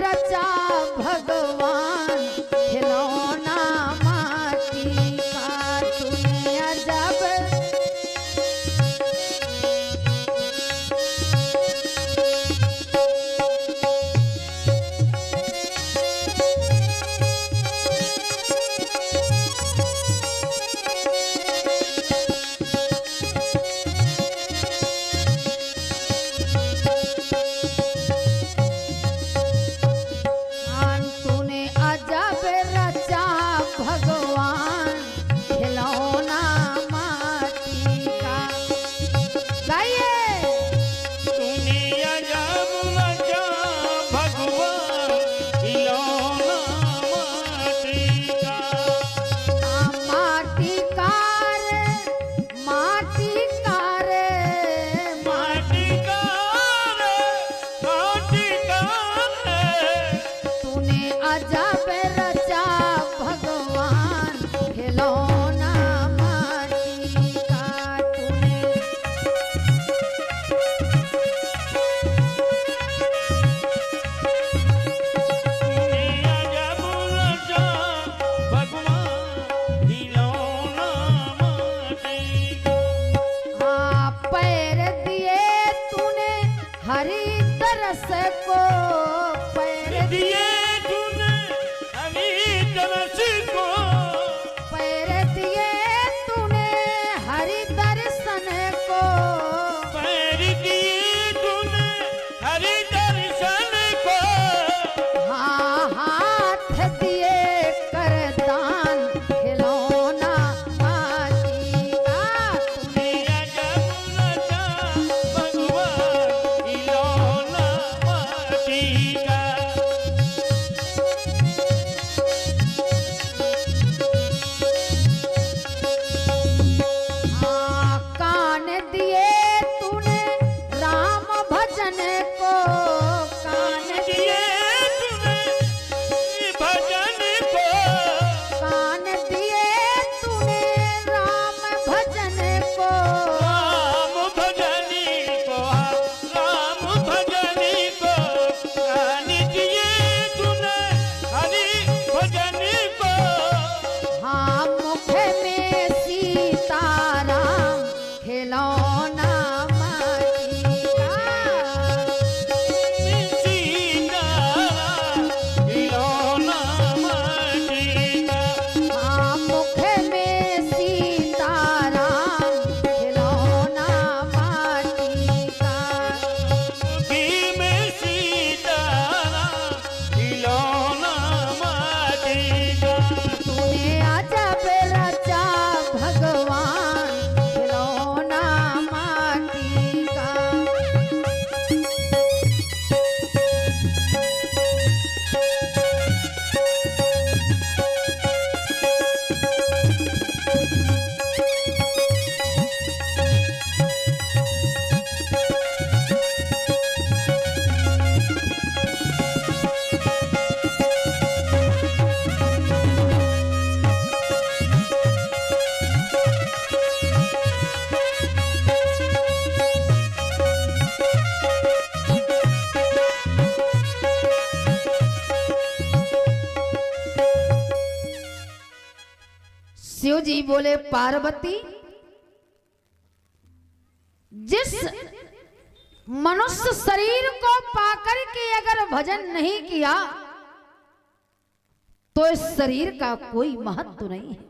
रचा भगवान खिलौना माटी का, तूने अजब शिव जी बोले पार्वती, जिस मनुष्य शरीर को पाकर के अगर भजन नहीं किया तो इस शरीर का कोई महत्व नहीं है।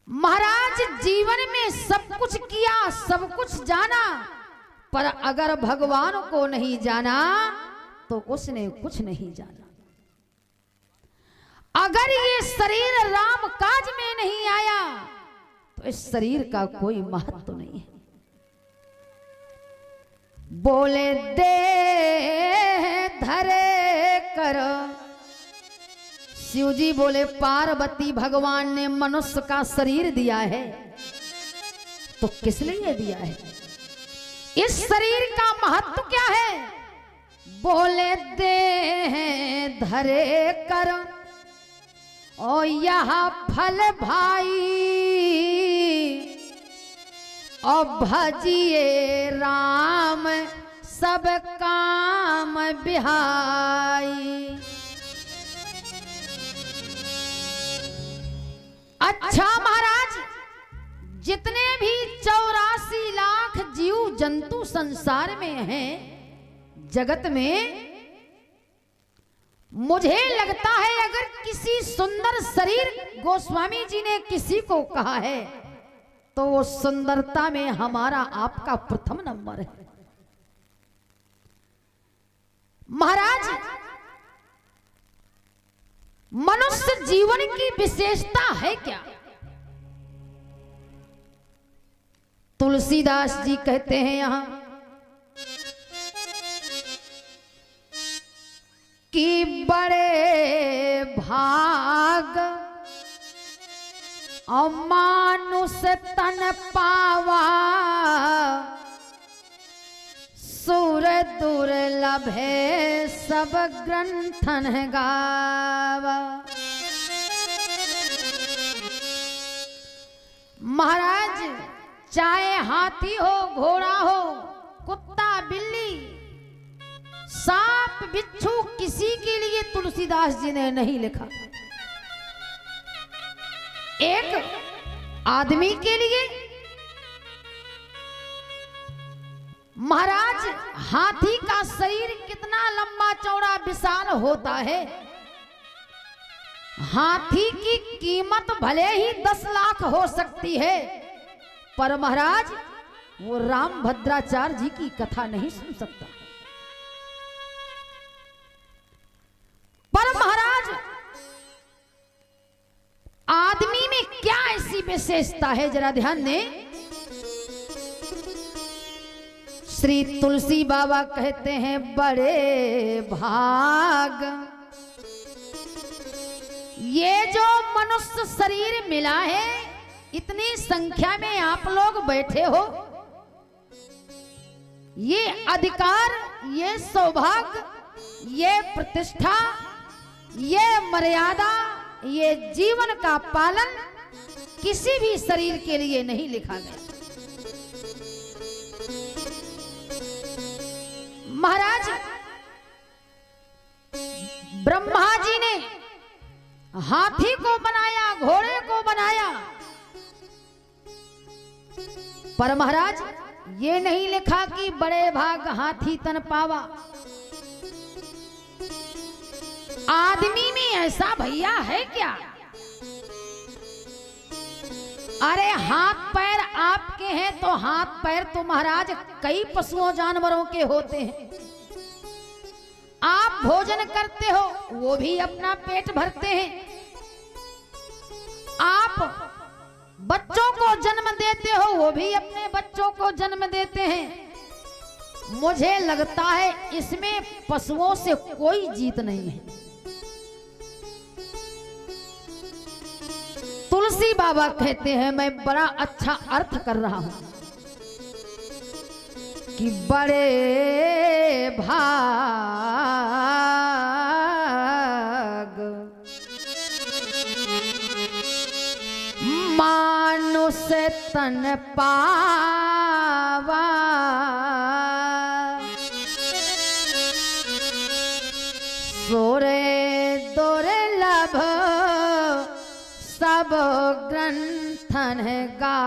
महाराज जीवन में सब कुछ किया, सब कुछ जाना, पर अगर भगवान को नहीं जाना तो उसने कुछ नहीं जाना। अगर ये शरीर राम काज में नहीं आया तो इस शरीर का कोई महत्व नहीं है। बोले दे धरे कर, शिव जी बोले पार्वती भगवान ने मनुष्य का शरीर दिया है तो किस लिए दिया है? इस शरीर का महत्व क्या है? बोले दे धरे कर और यह फल भाई और भजिए राम सब काम बिहाई। अच्छा महाराज, जितने भी 84 लाख जीव जंतु संसार में हैं, जगत में, मुझे लगता है अगर किसी सुंदर शरीर गोस्वामी जी ने किसी को कहा है तो वो सुंदरता में हमारा आपका प्रथम नंबर है। महाराज, मनुष्य जीवन की विशेषता है क्या? तुलसीदास जी कहते हैं यहां कि बड़े भाग अमानुष तन पावा, सुर दुर्लभ है सब ग्रंथन गावा। महाराज, चाहे हाथी हो, घोड़ा हो, कुत्ता, बिल्ली, सांप, बिच्छू, किसी के लिए तुलसीदास जी ने नहीं लिखा। एक आदमी के लिए महाराज, हाथी का शरीर कितना लंबा चौड़ा विशाल होता है। हाथी की कीमत भले ही 10 लाख हो सकती है, पर महाराज वो राम भद्राचार्य जी की कथा नहीं सुन सकता। पर महाराज, आदमी में क्या ऐसी विशेषता है, जरा ध्यान दें। श्री तुलसी बाबा कहते हैं बड़े भाग ये जो मनुष्य शरीर मिला है, इतनी संख्या में आप लोग बैठे हो, ये अधिकार, ये सौभाग्य, ये प्रतिष्ठा, ये मर्यादा, ये जीवन का पालन किसी भी शरीर के लिए नहीं लिखा गया। महाराज, ब्रह्मा जी ने हाथी को बनाया, घोड़े को बनाया, पर महाराज ये नहीं लिखा कि बड़े भाग हाथी तन पावा। आदमी में ऐसा भैया है क्या? अरे हाथ पैर आपके हैं तो हाथ पैर तो महाराज कई पशुओं जानवरों के होते हैं। आप भोजन करते हो, वो भी अपना पेट भरते हैं। आप बच्चों को जन्म देते हो, वो भी अपने बच्चों को जन्म देते हैं। मुझे लगता है इसमें पशुओं से कोई जीत नहीं है। तुलसी बाबा कहते हैं, मैं बड़ा अच्छा अर्थ कर रहा हूं कि बड़े भाग मानुष तन पावा, सोरे दुर्लभ सब ग्रंथन गावा।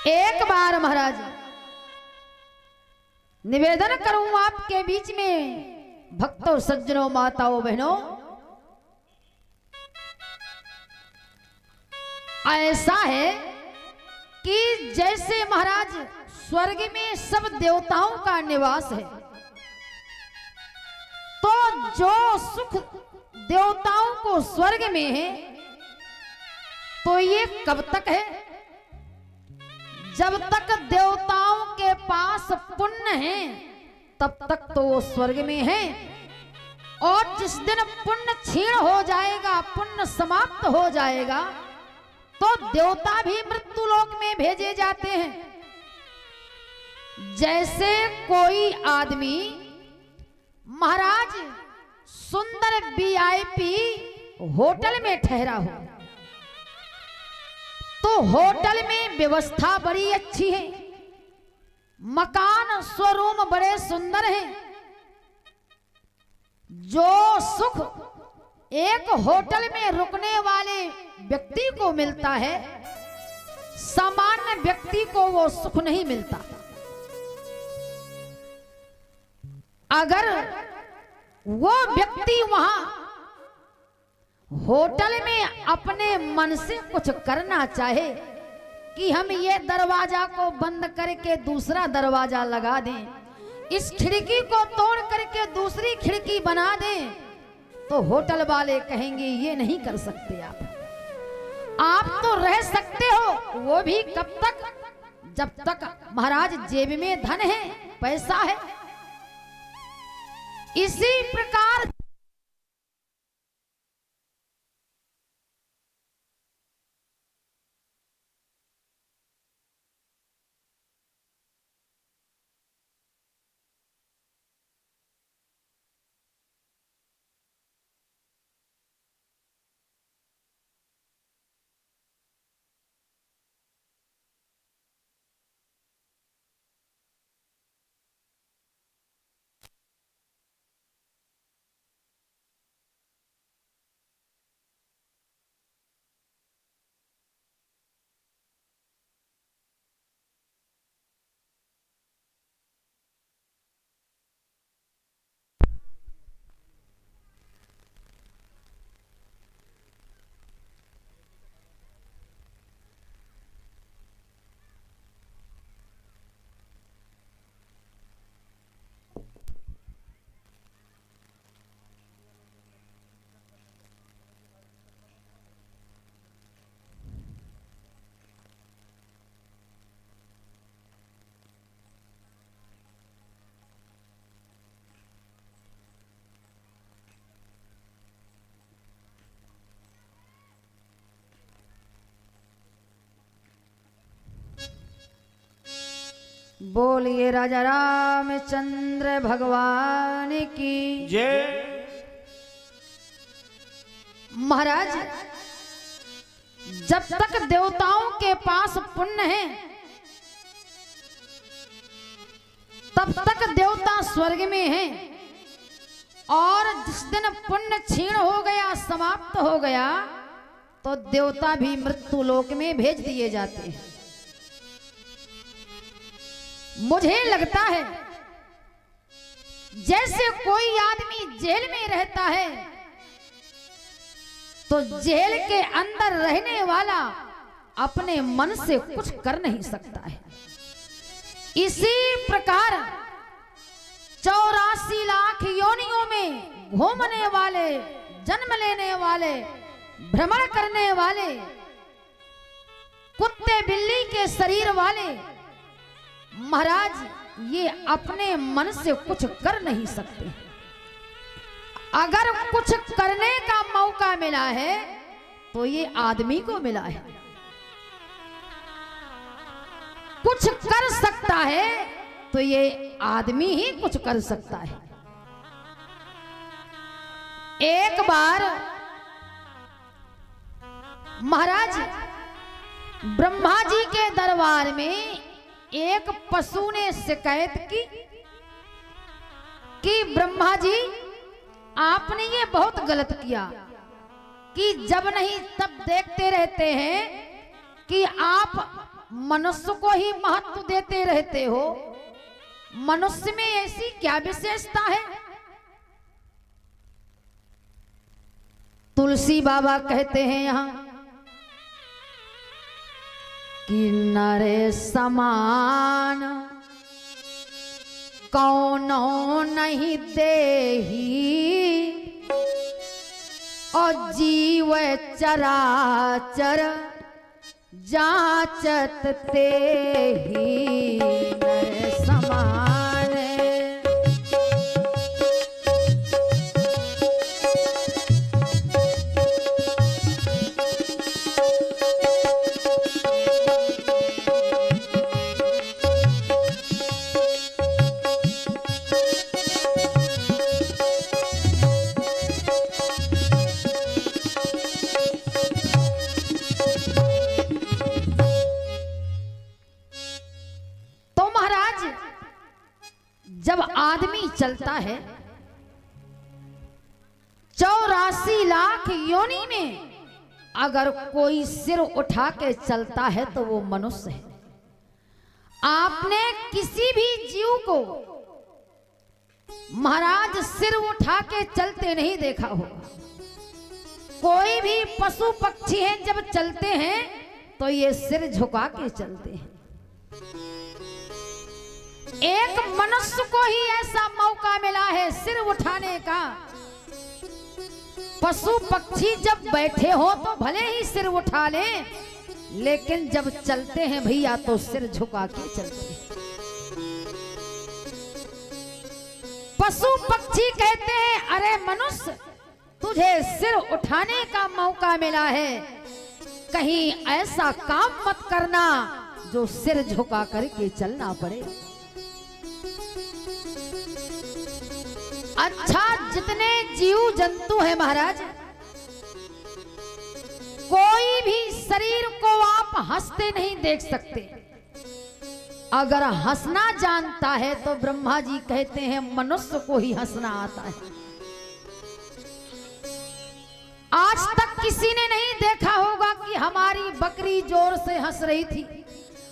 एक बार महाराज निवेदन करूं आपके बीच में, भक्तों, सज्जनों, माताओं, बहनों, ऐसा है कि जैसे महाराज स्वर्ग में सब देवताओं का निवास है, तो जो सुख देवताओं को स्वर्ग में है, तो ये कब तक है? जब तक देवताओं के पास पुण्य है तब तक तो वो स्वर्ग में है, और जिस दिन पुण्य क्षीण हो जाएगा, पुण्य समाप्त हो जाएगा, तो देवता भी मृत्यु लोक में भेजे जाते हैं। जैसे कोई आदमी महाराज सुंदर VIP होटल में ठहरा हो तो होटल में व्यवस्था बड़ी अच्छी है, मकान स्वरूम बड़े सुंदर हैं। जो सुख एक होटल में रुकने वाले व्यक्ति को मिलता है, सामान्य व्यक्ति को वो सुख नहीं मिलता। अगर वो व्यक्ति वहां होटल में अपने मन से कुछ करना चाहे कि हम ये दरवाजा को बंद करके दूसरा दरवाजा लगा दें, इस खिड़की को तोड़ करके दूसरी खिड़की बना दें, तो होटल वाले कहेंगे ये नहीं कर सकते आप तो रह सकते हो, वो भी कब तक, जब तक महाराज जेब में धन है, पैसा है। इसी प्रकार बोलिए राजा रामचंद्र भगवान की जय। महाराज, जब तक देवताओं के पास पुण्य है तब तक देवता स्वर्ग में हैं, और जिस दिन पुण्य क्षीण हो गया, समाप्त हो गया, तो देवता भी मृत्यु लोक में भेज दिए जाते हैं। मुझे लगता है जैसे कोई आदमी जेल में रहता है तो जेल के अंदर रहने वाला अपने मन से कुछ कर नहीं सकता है। इसी प्रकार 84 लाख योनियों में घूमने वाले, जन्म लेने वाले, भ्रमण करने वाले, कुत्ते बिल्ली के शरीर वाले महाराज, ये अपने मन से कुछ कर नहीं सकते। अगर कुछ करने का मौका मिला है तो ये आदमी को मिला है। कुछ कर सकता है तो ये आदमी ही कुछ कर सकता है। एक बार महाराज ब्रह्मा जी के दरबार में एक पशु ने शिकायत की कि ब्रह्मा जी, आपने ये बहुत गलत किया कि जब नहीं तब देखते रहते हैं कि आप मनुष्य को ही महत्व देते रहते हो। मनुष्य में ऐसी क्या विशेषता है? तुलसी बाबा कहते हैं यहां कि नरे समान कौनो नहीं देही, और जीव चराचर जाचत तेहि नर समान। चलता है 84 लाख योनि में अगर कोई सिर उठा के चलता है तो वो मनुष्य है। आपने किसी भी जीव को महाराज सिर उठा के चलते नहीं देखा होगा। कोई भी पशु पक्षी हैं जब चलते हैं तो ये सिर झुका के चलते हैं। एक मनुष्य को ही ऐसा मौका मिला है सिर उठाने का। पशु पक्षी जब बैठे हो तो भले ही सिर उठा ले, लेकिन जब चलते हैं भैया तो सिर झुका के चलते हैं। पशु पक्षी कहते हैं अरे मनुष्य तुझे सिर उठाने का मौका मिला है, कहीं ऐसा काम मत करना जो सिर झुका करके चलना पड़े। अच्छा, जितने जीव जंतु हैं महाराज, कोई भी शरीर को आप हंसते नहीं देख सकते। अगर हंसना जानता है तो ब्रह्मा जी कहते हैं मनुष्य को ही हंसना आता है। आज तक किसी ने नहीं देखा होगा कि हमारी बकरी जोर से हंस रही थी,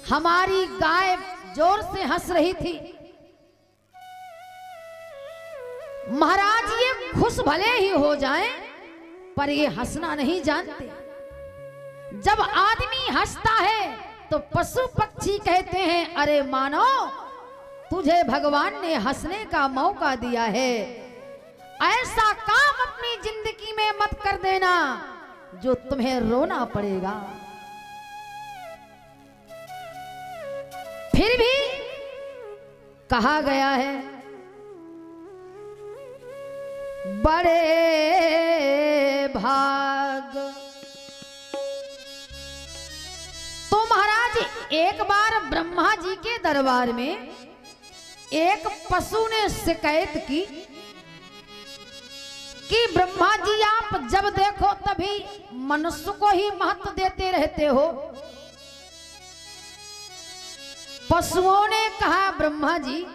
हमारी गाय जोर से हंस रही थी। महाराज ये खुश भले ही हो जाएं, पर ये हंसना नहीं जानते। जब आदमी हंसता है तो पशु पक्षी कहते हैं अरे मानो तुझे भगवान ने हंसने का मौका दिया है, ऐसा काम अपनी जिंदगी में मत कर देना जो तुम्हें रोना पड़ेगा। फिर भी कहा गया है बड़े भाग। तो महाराज एक बार ब्रह्मा जी के दरबार में एक पशु ने शिकायत की कि ब्रह्मा जी आप जब देखो तभी मनुष्य को ही महत्व देते रहते हो। पशुओं ने कहा ब्रह्मा जी